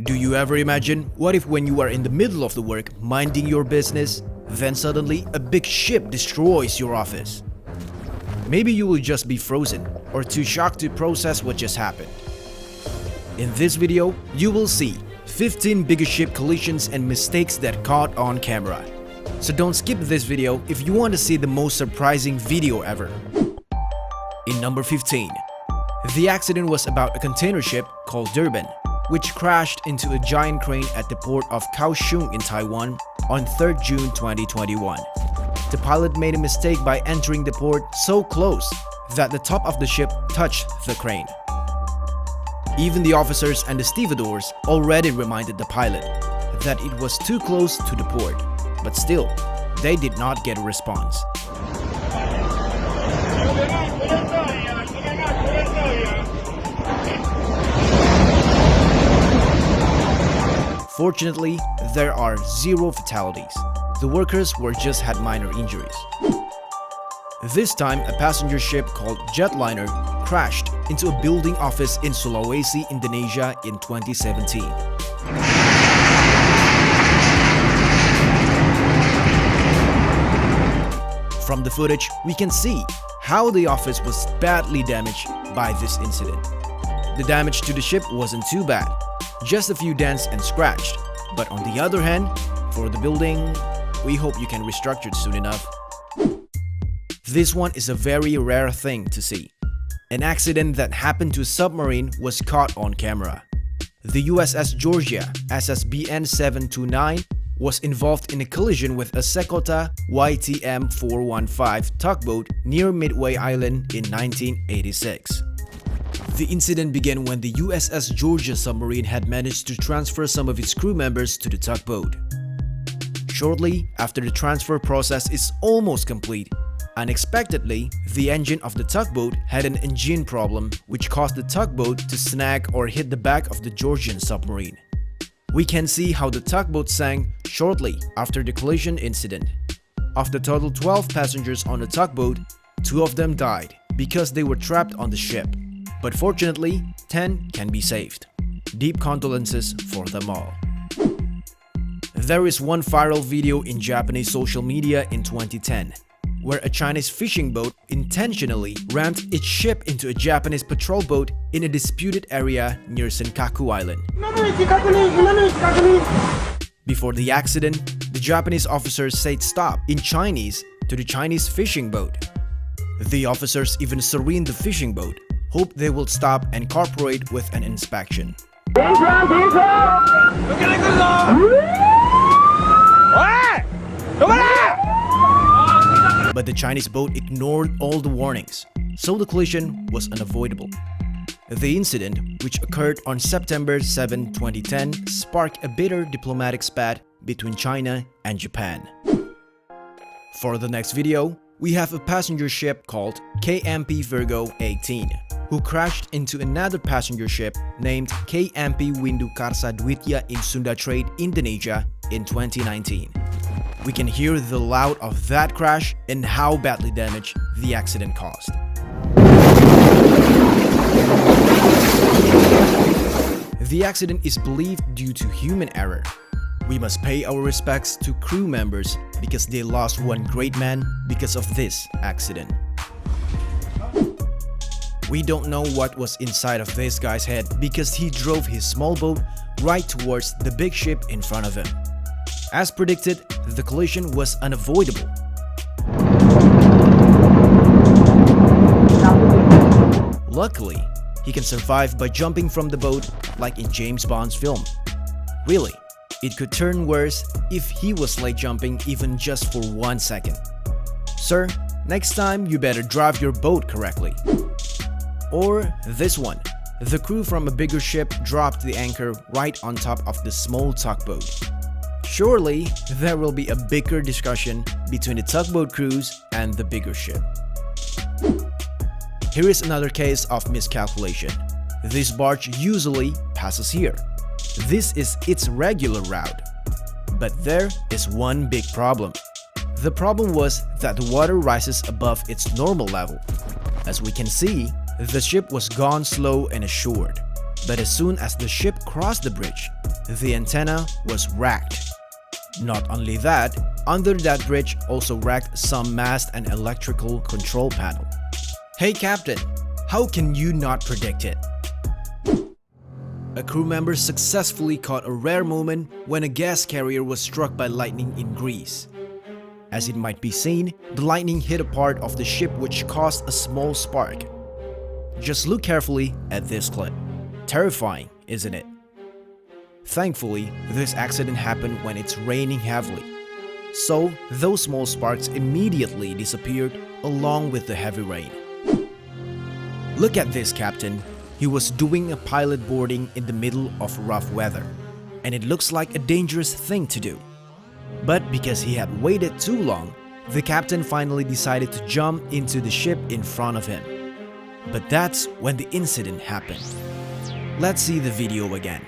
Do you ever imagine what if when you are in the middle of the work, minding your business, then suddenly a big ship destroys your office? Maybe you will just be frozen or too shocked to process what just happened. In this video, you will see 15 biggest ship collisions and mistakes that caught on camera. So don't skip this video if you want to see the most surprising video ever. In number 15, the accident was about a container ship called DURBAN, which crashed into a giant crane at the port of Kaohsiung in Taiwan on 3rd June 2021. The pilot made a mistake by entering the port so close that the top of the ship touched the crane. Even the officers and the stevedores already reminded the pilot that it was too close to the port, but still, they did not get a response. Fortunately, there are 0 fatalities. The workers just had minor injuries. This time, a passenger ship called JETLINER crashed into a building office in Sulawesi, Indonesia in 2017. From the footage, we can see how the office was badly damaged by this incident. The damage to the ship wasn't too bad, just a few dents and scratched. But on the other hand, for the building, we hope you can restructure it soon enough. This one is a very rare thing to see. An accident that happened to a submarine was caught on camera. The USS Georgia, SSBN 729, was involved in a collision with a Sekota YTM 415 tugboat near Midway Island in 1986. The incident began when the USS Georgia submarine had managed to transfer some of its crew members to the tugboat. Shortly after the transfer process is almost complete, unexpectedly, the engine of the tugboat had an engine problem which caused the tugboat to snag or hit the back of the Georgian submarine. We can see how the tugboat sank shortly after the collision incident. Of the total 12 passengers on the tugboat, 2 of them died because they were trapped on the ship. But fortunately, 10 can be saved. Deep condolences for them all. There is one viral video in Japanese social media in 2010, where a Chinese fishing boat intentionally rammed its ship into a Japanese patrol boat in a disputed area near Senkaku Island. Before the accident, the Japanese officers said stop in Chinese to the Chinese fishing boat. The officers even serened the fishing boat, hope they will stop and cooperate with an inspection. But the Chinese boat ignored all the warnings, so the collision was unavoidable. The incident, which occurred on September 7, 2010, sparked a bitter diplomatic spat between China and Japan. For the next video, we have a passenger ship called KMP Virgo 18, who crashed into another passenger ship named KMP Windu Karsa Dwitya in Sunda Trade, Indonesia in 2019. We can hear the loud of that crash and how badly damaged the accident caused. The accident is believed due to human error. We must pay our respects to crew members because they lost one great man because of this accident. We don't know what was inside of this guy's head because he drove his small boat right towards the big ship in front of him. As predicted, the collision was unavoidable. Luckily, he can survive by jumping from the boat like in James Bond's film. Really, it could turn worse if he was late jumping even just for 1 second. Sir, next time you better drive your boat correctly. Or this one. The crew from a bigger ship dropped the anchor right on top of the small tugboat. Surely, there will be a bigger discussion between the tugboat crews and the bigger ship. Here is another case of miscalculation. This barge usually passes here. This is its regular route. But there is one big problem. The problem was that the water rises above its normal level. As we can see, the ship was gone slow and assured. But as soon as the ship crossed the bridge, the antenna was wrecked. Not only that, under that bridge also wrecked some mast and electrical control panel. Hey Captain, how can you not predict it? A crew member successfully caught a rare moment when a gas carrier was struck by lightning in Greece. As it might be seen, the lightning hit a part of the ship which caused a small spark. Just look carefully at this clip. Terrifying, isn't it? Thankfully, this accident happened when it's raining heavily. So, those small sparks immediately disappeared along with the heavy rain. Look at this, Captain. He was doing a pilot boarding in the middle of rough weather, and it looks like a dangerous thing to do. But because he had waited too long, the captain finally decided to jump into the ship in front of him. But that's when the incident happened. Let's see the video again.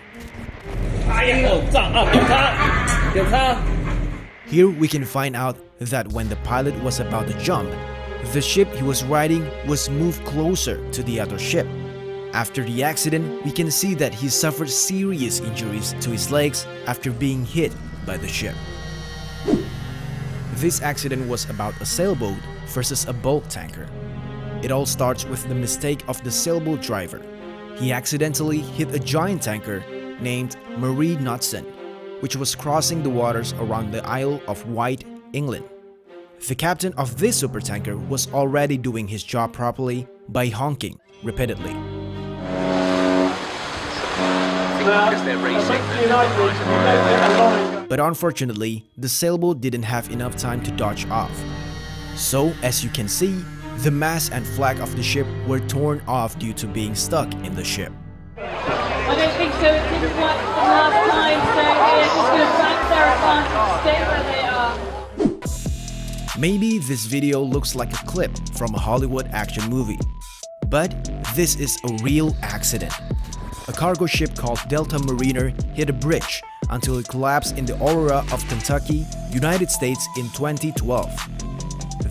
Here we can find out that when the pilot was about to jump, the ship he was riding was moved closer to the other ship. After the accident, we can see that he suffered serious injuries to his legs after being hit by the ship. This accident was about a sailboat versus a bulk tanker. It all starts with the mistake of the sailboat driver. He accidentally hit a giant tanker named Marie Knudsen, which was crossing the waters around the Isle of Wight, England. The captain of this supertanker was already doing his job properly by honking repeatedly. But unfortunately, the sailboat didn't have enough time to dodge off. So, as you can see, the mast and flag of the ship were torn off due to being stuck in the ship. I don't think so. It didn't work the last time, so we're just going to back their advantage, stay where they are. Maybe this video looks like a clip from a Hollywood action movie, but this is a real accident. A cargo ship called Delta Mariner hit a bridge until it collapsed in the Aurora of Kentucky, United States in 2012.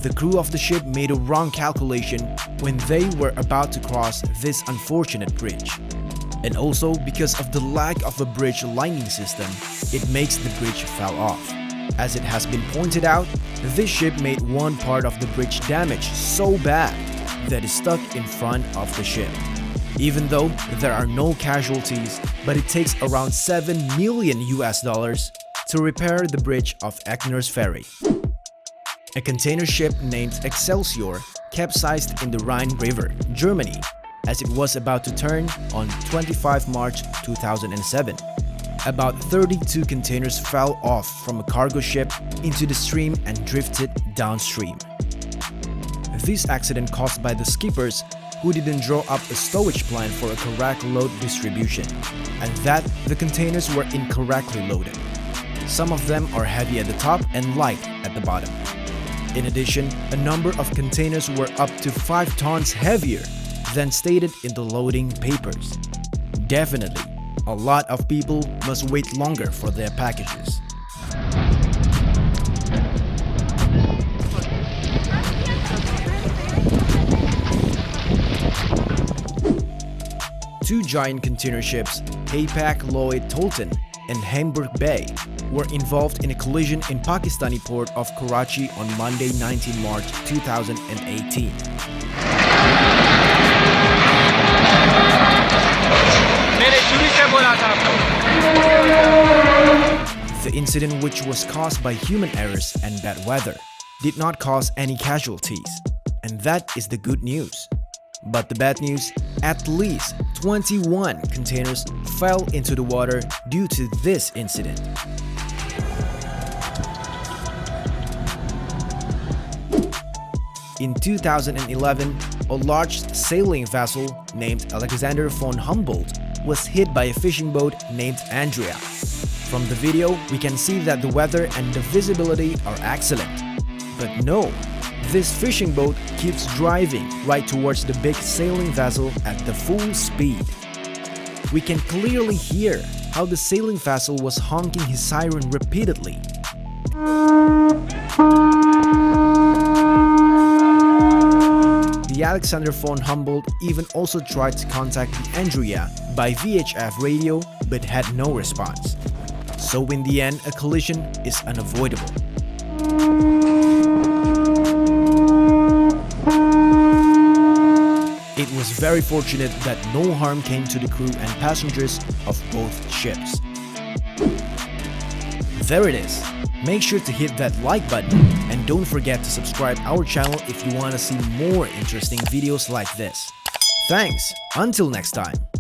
The crew of the ship made a wrong calculation when they were about to cross this unfortunate bridge. And also because of the lack of a bridge lining system, it makes the bridge fall off. As it has been pointed out, this ship made one part of the bridge damaged so bad that it's stuck in front of the ship. Even though there are no casualties, but it takes around $7 million to repair the bridge of Eckner's Ferry. A container ship named Excelsior capsized in the Rhine River, Germany, as it was about to turn on 25 March 2007. About 32 containers fell off from a cargo ship into the stream and drifted downstream. This accident caused by the skippers who didn't draw up a stowage plan for a correct load distribution, and that the containers were incorrectly loaded. Some of them are heavy at the top and light at the bottom. In addition, a number of containers were up to 5 tons heavier than stated in the loading papers. Definitely, a lot of people must wait longer for their packages. Two giant container ships, Hapag-Lloyd Tolton and Hamburg Bay, were involved in a collision in Pakistani port of Karachi on Monday, 19 March 2018. The incident, which was caused by human errors and bad weather, did not cause any casualties, and that is the good news. But the bad news, at least 21 containers fell into the water due to this incident. In 2011, a large sailing vessel named Alexander von Humboldt was hit by a fishing boat named Andrea. From the video, we can see that the weather and the visibility are excellent. But no, this fishing boat keeps driving right towards the big sailing vessel at the full speed. We can clearly hear how the sailing vessel was honking his siren repeatedly. The the Alexander von Humboldt even also tried to contact the Andrea by VHF radio but had no response. So in the end, a collision is unavoidable. It was very fortunate that no harm came to the crew and passengers of both ships. There it is. Make sure to hit that like button and don't forget to subscribe our channel if you want to see more interesting videos like this. Thanks, until next time.